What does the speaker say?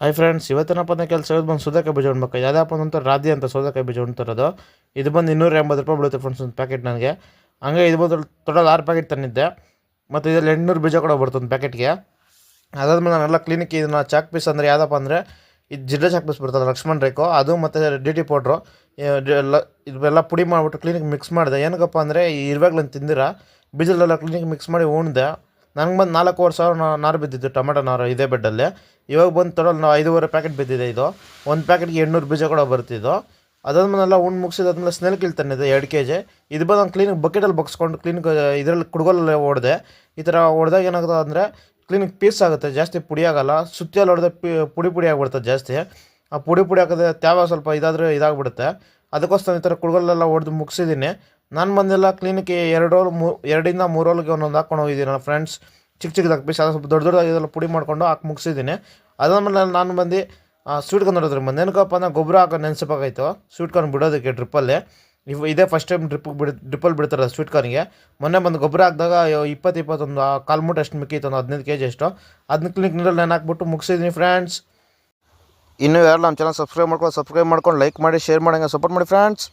Hi friends, ಇವತ್ತಿನಪ್ಪ ಅಂದ್ರೆ ಕೆಲಸ ಬಂದು ಸೌದೆಕಾಯಿ ಬೀಜ ಉಣ್ಬೇಕು. ಯಾವುದಪ್ಪ ಅಂತ ರಾಧಿ ಅಂತ ಸೌದೆಕಾಯಿ ಬೀಜ ಉಣ್ತಿರೋದು. ಇದು ಬಂದು 280 ರೂಪಾಯಿ ಬೀಳುತ್ತೆ ಫ್ರೆಂಡ್ಸ್ ಒಂದು ಪ್ಯಾಕೆಟ್ ನನಗೆ. ಹಂಗೆ ಇದು ಬಂದು ಟೋಟಲ್ 6 ಪ್ಯಾಕೆಟ್ ತಂದಿದ್ದೆ. ಮತ್ತು ಇದರಲ್ಲಿ 800 ಬೀಜ ಕೂಡ ಬರುತ್ತೆ ಒಂದು ಪ್ಯಾಕೆಟ್ಗೆ. ಅದಾದ್ಮೇಲೆ ನಾನೆಲ್ಲ ಕ್ಲಿನಿಕ್ ಇದನ್ನ ಚಾಕ್ ಪೀಸ್ ಅಂದರೆ ಯಾವುದಪ್ಪ ಅಂದರೆ ಇದು ಜಿಡ್ಡ ಚಾಕ್ ಪೀಸ್ ಬರ್ತದೆ ಲಕ್ಷ್ಮಣ್ ರೇಖು ಅದು, ಮತ್ತು DT ಪೌಡ್ರು ಎಲ್ಲ ಇದೆಲ್ಲ ಪುಡಿ ಮಾಡಿಬಿಟ್ಟು ಕ್ಲಿನಿಕ್ ಮಿಕ್ಸ್ ಮಾಡಿದೆ. ಏನಕ್ಕಪ್ಪ ಅಂದರೆ ಈ ಇರುವಾಗ್ಲಂತ ತಿಂದಿರ ಬೀಜದಲ್ಲೆಲ್ಲ ಕ್ಲಿನಿಕ್ ಮಿಕ್ಸ್ ಮಾಡಿ ಉಣ್ದೆ. ನಂಗೆ ಬಂದು 4,500 ನಾರು ಬಿದ್ದಿತ್ತು ಟೊಮೆಟೊ ನಾರು ಇದೇ ಬೆಡ್ಡಲ್ಲಿ. ಇವಾಗ ಬಂದು ಟೋಟಲ್ 5.5 ಪ್ಯಾಕೆಟ್ ಬಿದ್ದಿದೆ. ಇದು ಒಂದು ಪ್ಯಾಕೆಟ್ಗೆ 800 ಬೀಜ ಕೂಡ ಬರ್ತಿದ್ದು. ಅದಾದ್ಮೇಲೆಲ್ಲ ಉಣ್ಣು ಮುಗಿಸಿದಾದ್ಮೇಲೆ ಸ್ನೆಲ್ ಕಿಲ್ ತಂದಿದ್ದೆ 2 kg. ಇದು ಬಂದು ನಾನು ಕ್ಲೀನಿಕ್ ಬಕೆಟಲ್ಲಿ ಬಗ್ಸ್ಕೊಂಡು ಕ್ಲೀನಿಕ್ ಇದರಲ್ಲಿ ಕುಡ್ಗೋಲಲ್ಲೇ ಹೊಡೆದೆ. ಈ ಥರ ಹೊಡೆದಾಗ ಏನಾಗುತ್ತೆ ಅಂದರೆ ಕ್ಲೀನಿಕ್ ಪೀಸ್ ಆಗುತ್ತೆ, ಜಾಸ್ತಿ ಪುಡಿ ಆಗೋಲ್ಲ. ಸುತ್ತಿಯಲ್ಲಿ ಹೊಡೆದ ಪುಡಿ ಪುಡಿ ಆಗಿಬಿಡ್ತದೆ ಜಾಸ್ತಿ. ಆ ಪುಡಿ ಪುಡಿ ಹಾಕಿದ್ರೆ ತ್ಯಾವ ಸ್ವಲ್ಪ ಇದಾದರೆ ಇದಾಗ್ಬಿಡುತ್ತೆ. ಅದಕ್ಕೋಸ್ಕರ ಈ ಥರ ಕುಡ್ಗೋಲೆಲ್ಲ ಹೊಡೆದು ಮುಗಿಸಿದ್ದೀನಿ. ನಾನು ಬಂದೆಲ್ಲ ಕ್ಲೀನಿಕ್ಕೆ 2ರಿಂದ 3 ರೋಲ್ಗೆ ಒಂದೊಂದು ಹಾಕ್ಕೊಂಡು ಹೋಗಿದ್ದೀನಿ ನನ್ನ ಫ್ರೆಂಡ್ಸ್. ಚಿಕ್ಕ ಚಿಕ್ಕದಾಗಿ ಪೀಸ್ ಅದು ಸ್ವಲ್ಪ ದೊಡ್ಡ ದೊಡ್ಡದಾಗಿದೆಲ್ಲ ಪುಡಿ ಮಾಡ್ಕೊಂಡು ಹಾಕಿ ಮುಗಿಸಿದ್ದೀನಿ. ಅದಾದಮೇಲೆ ನಾನು ಬಂದು ಸ್ವೀಟ್ ಕಾರ್ನ್ ನೋಡಿದ್ರೆ ಬಂದು ಏನಕ್ಕಪ್ಪ ಅಂದರೆ ಗೊಬ್ಬರ ಹಾಕೋ ನೆನೆಸಬೇಕಾಯ್ತು ಸ್ವೀಟ್ ಕಾರ್ನ್ ಬಿಡೋದಕ್ಕೆ ಡ್ರಿಪ್ಪಲ್ಲಿ. ಇದೇ ಫಸ್ಟ್ ಟೈಮ್ ಡ್ರಿಪ್ಪಲ್ಲಿ ಬಿಡ್ತಾರೆ ಸ್ವೀಟ್ ಕಾರ್ನಿಗೆ. ಮೊನ್ನೆ ಬಂದು ಗೊಬ್ಬರ ಹಾಕಿದಾಗ 21 ಕಾಲು ಮೂಟೆ ಅಷ್ಟು ಮಿಕ್ಕಿತ್ತು, ಒಂದು 15 kg ಅಷ್ಟು. ಅದನ್ನ ಕ್ಲಿನಿಕ್ ನೀರಲ್ಲಿ ನಾನು ಹಾಕ್ಬಿಟ್ಟು ಮುಗಿಸಿದ್ದೀನಿ ಫ್ರೆಂಡ್ಸ್. ಇನ್ನೂ ಯಾರು ನಮ್ಮ ಚಾನಲ್ ಸಬ್ಸ್ಕ್ರೈಬ್ ಮಾಡ್ಕೊಂಡು ಲೈಕ್ ಮಾಡಿ, ಶೇರ್ ಮಾಡಿ, ಸಪೋರ್ಟ್ ಮಾಡಿ ಫ್ರೆಂಡ್ಸ್.